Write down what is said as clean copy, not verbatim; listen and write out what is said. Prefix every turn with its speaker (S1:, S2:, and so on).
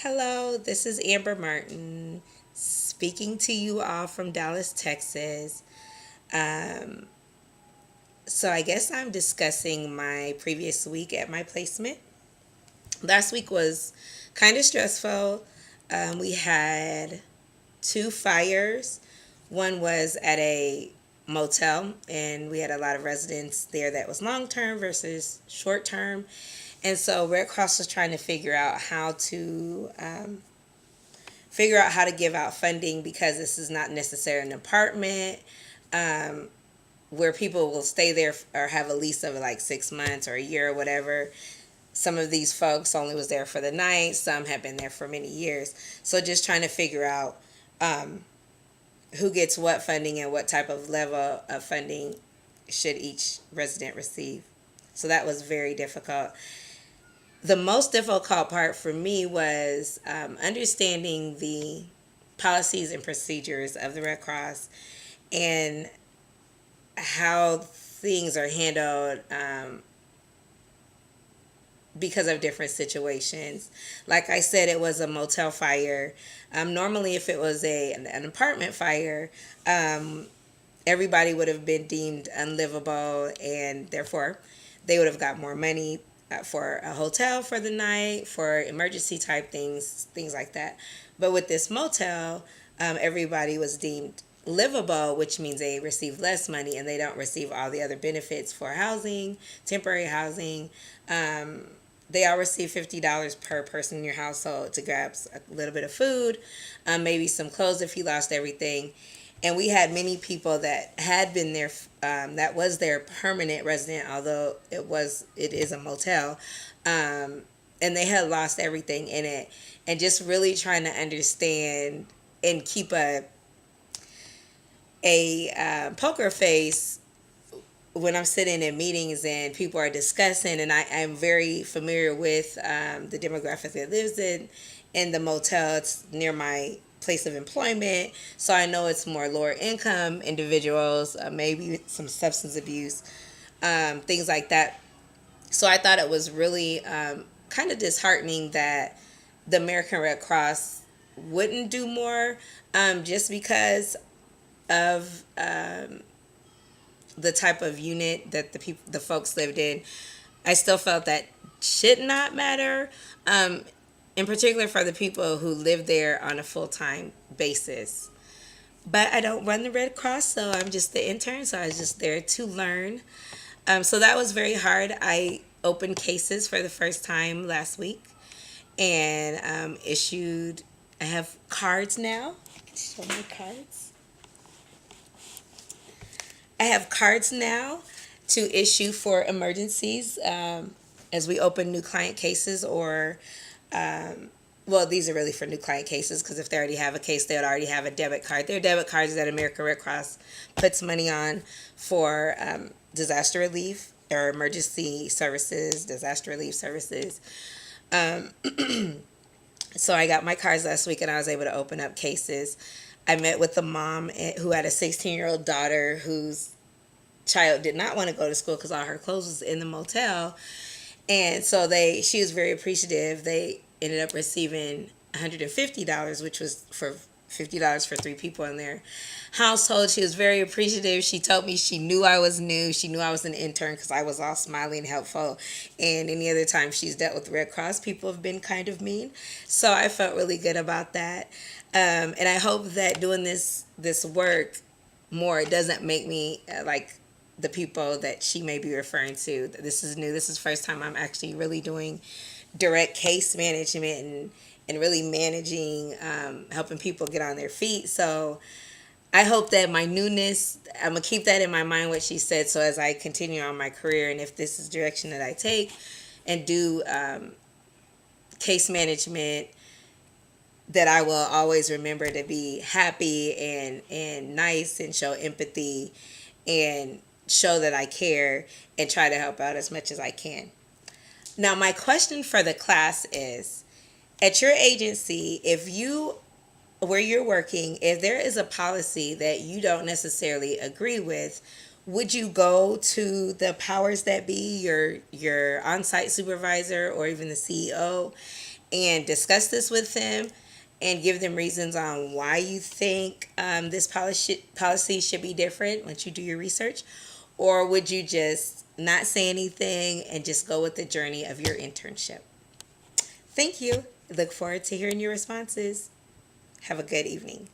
S1: Hello, this is Amber Martin speaking to you all from Dallas, Texas. Um, so, I guess I'm discussing my previous week at my placement. Last week was kind of stressful. We had two fires. One was at a motel, and we had a lot of residents there that was long term versus short term. And so Red Cross was trying to figure out how to give out funding because this is not necessarily an apartment um, where people will stay there or have a lease of like 6 months or a year or whatever. Some of these folks only was there for the night. Some have been there for many years. So just trying to figure out um, who gets what funding and what type of level of funding should each resident receive. So that was very difficult. The most difficult part for me was understanding the policies and procedures of the Red Cross and how things are handled because of different situations. Like I said, it was a motel fire. Normally, if it was an apartment fire, everybody would have been deemed unlivable, and therefore they would have got more money for a hotel for the night, for emergency type things like that. But with this motel, everybody was deemed livable, which means they receive less money and they don't receive all the other benefits for housing, temporary housing. They all receive $50 per person in your household to grab a little bit of food, maybe some clothes if you lost everything. And we had many people that had been there, that was their permanent resident, although it is a motel, and they had lost everything in it. And just really trying to understand and keep a poker face when I'm sitting in meetings and people are discussing, and I'm very familiar with the demographic that lives in the motel. It's near my place of employment, so I know it's more lower income individuals, maybe some substance abuse, things like that. So I thought it was really kind of disheartening that the American Red Cross wouldn't do more, just because of the type of unit that the folks lived in. I still felt that should not matter, in particular for the people who live there on a full time basis. But I don't run the Red Cross, so I'm just the intern, so I was just there to learn. So that was very hard. I opened cases for the first time last week and issued, I have cards now. Show my cards. I have cards now to issue for emergencies, as we open new client cases or, well, these are really for new client cases because if they already have a case, they would already have a debit card. They're debit cards that American Red Cross puts money on for disaster relief or emergency services, disaster relief services. Um, so I got my cards last week and I was able to open up cases. I met with the mom who had a 16-year-old daughter whose child did not want to go to school because all her clothes was in the motel. And so she was very appreciative. They ended up receiving $150, which was for $50 for three people in their household. She was very appreciative. She told me she knew I was new. She knew I was an intern because I was all smiley and helpful. And any other time she's dealt with Red Cross, people have been kind of mean. So I felt really good about that. And I hope that doing this work more, it doesn't make me like the people that she may be referring to. This is new. This is the first time I'm actually really doing direct case management and really managing, helping people get on their feet. So I hope that my newness, I'm going to keep that in my mind, what she said. So as I continue on my career, and if this is the direction that I take and do case management, that I will always remember to be happy and nice and show empathy and show that I care and try to help out as much as I can. Now, my question for the class is, at your agency, where you're working, if there is a policy that you don't necessarily agree with, would you go to the powers that be, your on-site supervisor or even the CEO, and discuss this with them and give them reasons on why you think this policy should be different once you do your research? Or would you just not say anything and just go with the journey of your internship? Thank you. Look forward to hearing your responses. Have a good evening.